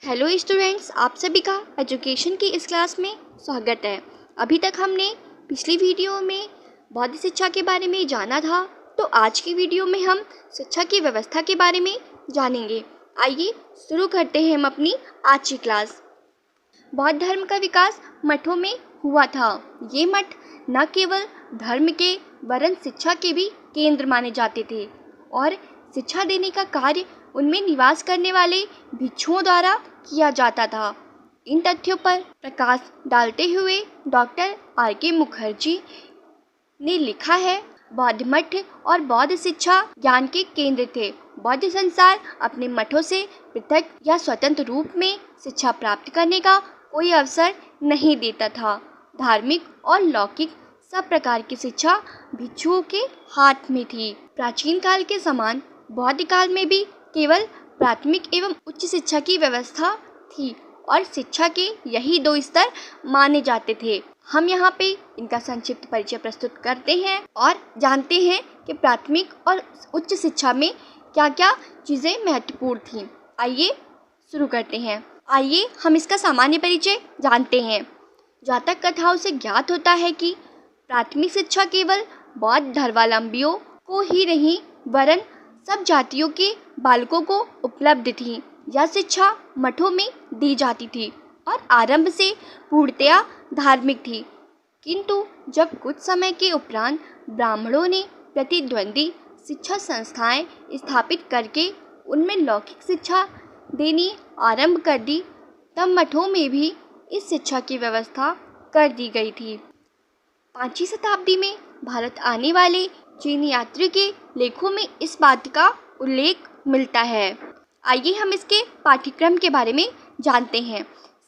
Hello students, आप सभी का एजुकेशन की इस क्लास में स्वागत है। अभी तक हमने पिछली वीडियो में बौद्ध शिक्षा के बारे में जाना था, तो आज की वीडियो में हम शिक्षा की व्यवस्था के बारे में जानेंगे। आइए शुरू करते हैं हम अपनी आज की क्लास। बौद्ध धर्म का विकास मठों में हुआ था। ये मठ न केवल धर्म के वरन शिक्षा के भी केंद्र माने जाते थे और शिक्षा देने का कार्य उनमें निवास करने वाले भिक्षुओं द्वारा किया जाता था। इन तथ्यों पर प्रकाश डालते हुए डॉक्टर R.K. मुखर्जी ने लिखा है, बौद्ध मठ और बौद्ध शिक्षा ज्ञान के केंद्र थे। बौद्ध संसार अपने मठों से पृथक या स्वतंत्र रूप में शिक्षा प्राप्त करने का कोई अवसर नहीं देता था। धार्मिक और लौकिक सब प्रकार की शिक्षा भिक्षुओं के हाथ में थी। प्राचीन काल के समान बौद्ध काल में भी केवल प्राथमिक एवं उच्च शिक्षा की व्यवस्था थी और शिक्षा के यही दो स्तर माने जाते थे। हम यहाँ पे इनका संक्षिप्त परिचय प्रस्तुत करते हैं और जानते हैं कि प्राथमिक और उच्च शिक्षा में क्या क्या चीज़ें महत्वपूर्ण थीं। आइए शुरू करते हैं। आइए हम इसका सामान्य परिचय जानते हैं। जातक कथाओं से ज्ञात होता है कि प्राथमिक शिक्षा केवल बौद्ध धर्मावलंबियों को ही नहीं वरन सब जातियों के बालकों को उपलब्ध थी। यह शिक्षा मठों में दी जाती थी और आरंभ से पूर्णतया धार्मिक थी, किंतु जब कुछ समय के उपरांत ब्राह्मणों ने प्रतिद्वंदी शिक्षा संस्थाएं स्थापित करके उनमें लौकिक शिक्षा देनी आरंभ कर दी, तब मठों में भी इस शिक्षा की व्यवस्था कर दी गई थी। 5वीं शताब्दी में भारत आने वाले चीनी यात्री के लेखों में इस बात का उल्लेख मिलता है। आइए हम इसके पाठ्यक्रम के बारे में जानते हैं।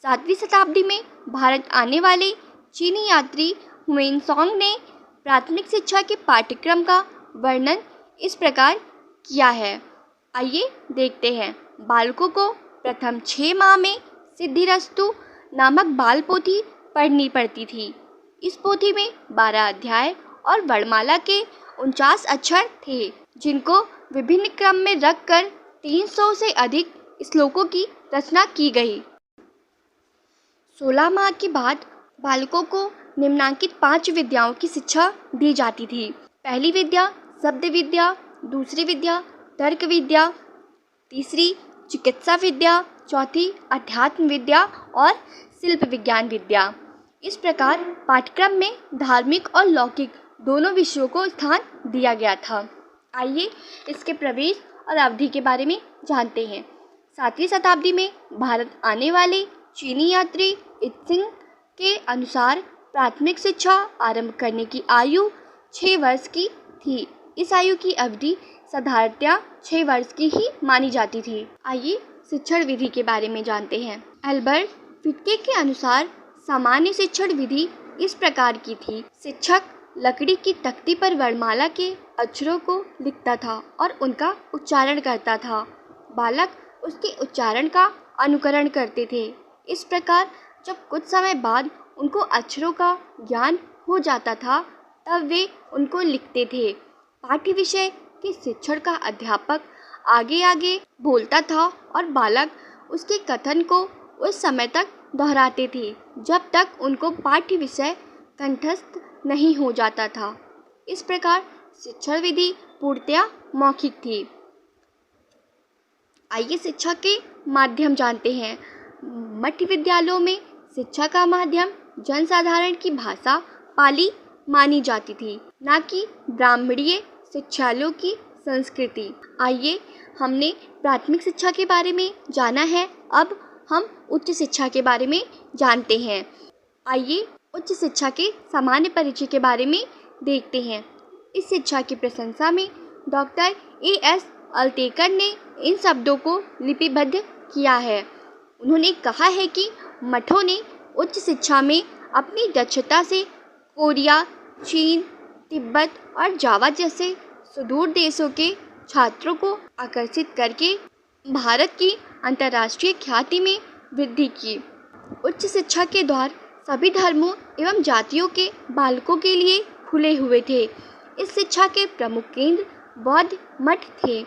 7वीं शताब्दी में भारत आने वाले चीनी यात्री हुएनसांग ने प्राथमिक शिक्षा के पाठ्यक्रम का वर्णन इस प्रकार किया है। आइए देखते हैं। बालकों को प्रथम 6 माह में सिद्धिरस्तु नामक बाल पोथी पढ़नी पड़ती थी। इस पोथी में 12 अध्याय और वर्णमाला के 49 अक्षर थे, जिनको विभिन्न क्रम में रखकर 300 से अधिक श्लोकों की रचना की गई। 16 माह के बाद बालकों को निम्नांकित 5 विद्याओं की शिक्षा दी जाती थी। पहली विद्या शब्द विद्या, दूसरी विद्या तर्क विद्या, तीसरी चिकित्सा विद्या, चौथी अध्यात्म विद्या और शिल्प विज्ञान विद्या। इस प्रकार पाठ्यक्रम में धार्मिक और लौकिक दोनों विषयों को स्थान दिया गया था। आइए इसके प्रवेश और अवधि के बारे में जानते हैं। 7वीं शताब्दी में भारत आने वाले चीनी यात्री इत्सिंग के अनुसार प्राथमिक शिक्षा आरंभ करने की आयु 6 वर्ष की थी। इस आयु की अवधि साधारणतया 6 वर्ष की ही मानी जाती थी। आइए शिक्षण विधि के बारे में जानते हैं। एल्बर्ट फिटके के अनुसार सामान्य शिक्षण विधि इस प्रकार की थी। शिक्षक लकड़ी की तख्ती पर वर्णमाला के अक्षरों को लिखता था और उनका उच्चारण करता था। बालक उसके उच्चारण का अनुकरण करते थे। इस प्रकार जब कुछ समय बाद उनको अक्षरों का ज्ञान हो जाता था, तब वे उनको लिखते थे। पाठ्य विषय के शिक्षण का अध्यापक आगे आगे बोलता था और बालक उसके कथन को उस समय तक दोहराते थे जब तक उनको पाठ्य विषय कंठस्थ नहीं हो जाता था। इस प्रकार शिक्षण विधि पूर्णतया मौखिक थी। आइए शिक्षा के माध्यम जानते हैं। मठ विद्यालयों में शिक्षा का माध्यम जनसाधारण की भाषा पाली मानी जाती थी, न कि ब्राह्मणीय शिक्षालयों की संस्कृति। आइए हमने प्राथमिक शिक्षा के बारे में जाना है, अब हम उच्च शिक्षा के बारे में जानते हैं। आइए उच्च शिक्षा के सामान्य परिचय के बारे में देखते हैं। इस शिक्षा की प्रशंसा में डॉक्टर A.S. अल्तेकर ने इन शब्दों को लिपिबद्ध किया है। उन्होंने कहा है कि मठों ने उच्च शिक्षा में अपनी दक्षता से कोरिया, चीन, तिब्बत और जावा जैसे सुदूर देशों के छात्रों को आकर्षित करके भारत की अंतर्राष्ट्रीय ख्याति में वृद्धि की। उच्च शिक्षा के द्वार सभी धर्मों एवं जातियों के बालकों के लिए खुले हुए थे। इस शिक्षा के प्रमुख केंद्र बौद्ध मठ थे।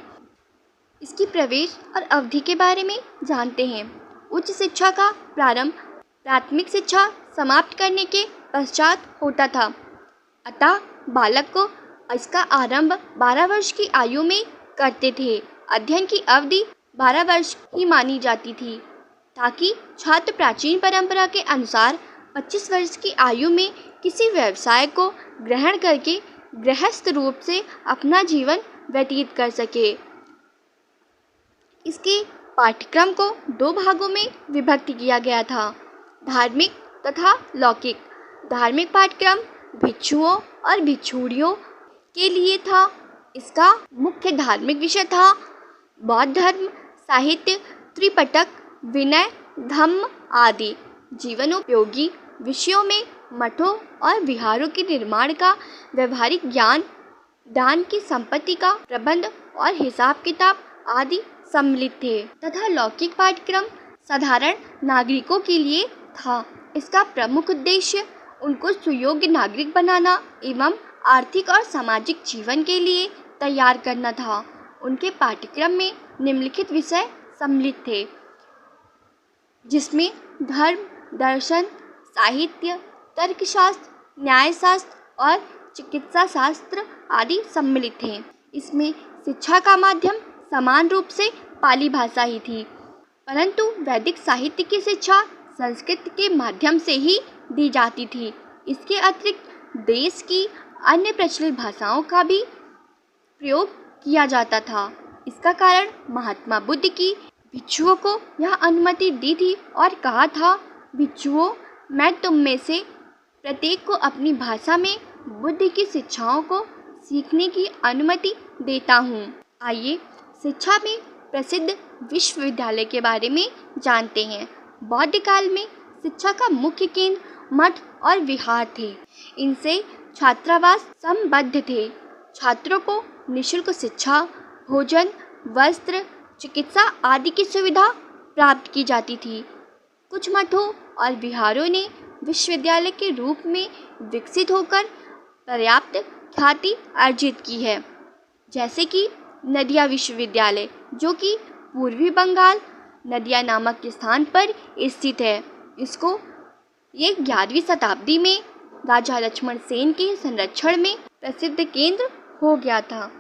इसकी प्रवेश और अवधि के बारे में जानते हैं। उच्च शिक्षा का प्रारंभ प्राथमिक शिक्षा समाप्त करने के पश्चात होता था। अतः बालक को इसका आरंभ 12 वर्ष की आयु में करते थे। अध्ययन की अवधि 12 वर्ष ही मानी जाती थी, ताकि छात्र प्राचीन परंपरा के अनुसार 25 वर्ष की आयु में किसी व्यवसाय को ग्रहण करके गृहस्थ रूप से अपना जीवन व्यतीत कर सके। इसके पाठ्यक्रम को 2 भागों में विभक्त किया गया था, धार्मिक तथा लौकिक। धार्मिक पाठ्यक्रम भिक्षुओं और भिक्षुणियों के लिए था। इसका मुख्य धार्मिक विषय था बौद्ध धर्म, साहित्य, त्रिपिटक, विनय, धम्म आदि। जीवनोपयोगी विषयों में मठों और विहारों के निर्माण का व्यवहारिक ज्ञान, दान की संपत्ति का प्रबंध और हिसाब किताब आदि सम्मिलित थे तथा लौकिक पाठ्यक्रम साधारण नागरिकों के लिए था। इसका प्रमुख उद्देश्य उनको सुयोग्य नागरिक बनाना एवं आर्थिक और सामाजिक जीवन के लिए तैयार करना था। उनके पाठ्यक्रम में निम्नलिखित विषय सम्मिलित थे, जिसमें धर्म, दर्शन, साहित्य, तर्कशास्त्र, न्यायशास्त्र और चिकित्सा शास्त्र आदि सम्मिलित थे। इसमें शिक्षा का माध्यम समान रूप से पाली भाषा ही थी, परंतु वैदिक साहित्य की शिक्षा संस्कृत के माध्यम से ही दी जाती थी। इसके अतिरिक्त देश की अन्य प्रचलित भाषाओं का भी प्रयोग किया जाता था। इसका कारण महात्मा बुद्ध की भिक्षुओं को यह अनुमति दी थी और कहा था, भिक्षुओं, मैं तुम में से प्रत्येक को अपनी भाषा में बुद्ध की शिक्षाओं को सीखने की अनुमति देता हूँ। आइए शिक्षा में प्रसिद्ध विश्वविद्यालय के बारे में जानते हैं। बौद्ध काल में शिक्षा का मुख्य केंद्र मठ और विहार थे। इनसे छात्रावास संबद्ध थे। छात्रों को निःशुल्क शिक्षा, भोजन, वस्त्र, चिकित्सा आदि की सुविधा प्राप्त की जाती थी। कुछ मठों और विहारों ने विश्वविद्यालय के रूप में विकसित होकर पर्याप्त ख्याति अर्जित की है, जैसे कि नदिया विश्वविद्यालय, जो कि पूर्वी बंगाल नदिया नामक स्थान पर स्थित है। इसको ये 11वीं शताब्दी में राजा लक्ष्मण सेन के संरक्षण में प्रसिद्ध केंद्र हो गया था।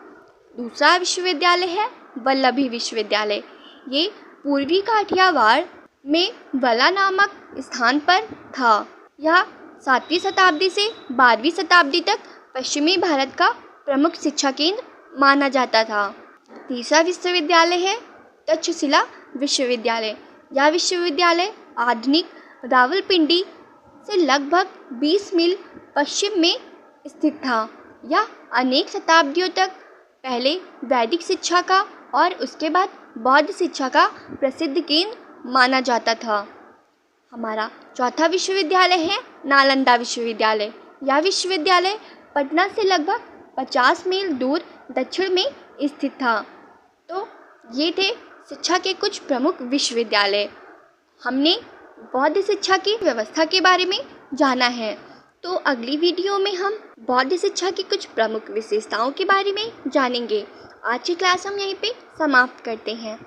दूसरा विश्वविद्यालय है वल्लभी विश्वविद्यालय। ये पूर्वी काठियावाड़ में वला नामक स्थान पर था। यह 7वीं शताब्दी से 12वीं शताब्दी तक पश्चिमी भारत का प्रमुख शिक्षा केंद्र माना जाता था। तीसरा विश्वविद्यालय है तक्षशिला विश्वविद्यालय। यह विश्वविद्यालय आधुनिक रावलपिंडी से लगभग 20 मील पश्चिम में स्थित था। यह अनेक शताब्दियों तक पहले वैदिक शिक्षा का और उसके बाद बौद्ध शिक्षा का प्रसिद्ध केंद्र माना जाता था। हमारा चौथा विश्वविद्यालय है नालंदा विश्वविद्यालय। यह विश्वविद्यालय पटना से लगभग 50 मील दूर दक्षिण में स्थित था। तो ये थे शिक्षा के कुछ प्रमुख विश्वविद्यालय। हमने बौद्ध शिक्षा की व्यवस्था के बारे में जाना है। तो अगली वीडियो में हम बौद्ध शिक्षा की कुछ प्रमुख विशेषताओं के बारे में जानेंगे। आज की क्लास हम यहीं पे समाप्त करते हैं।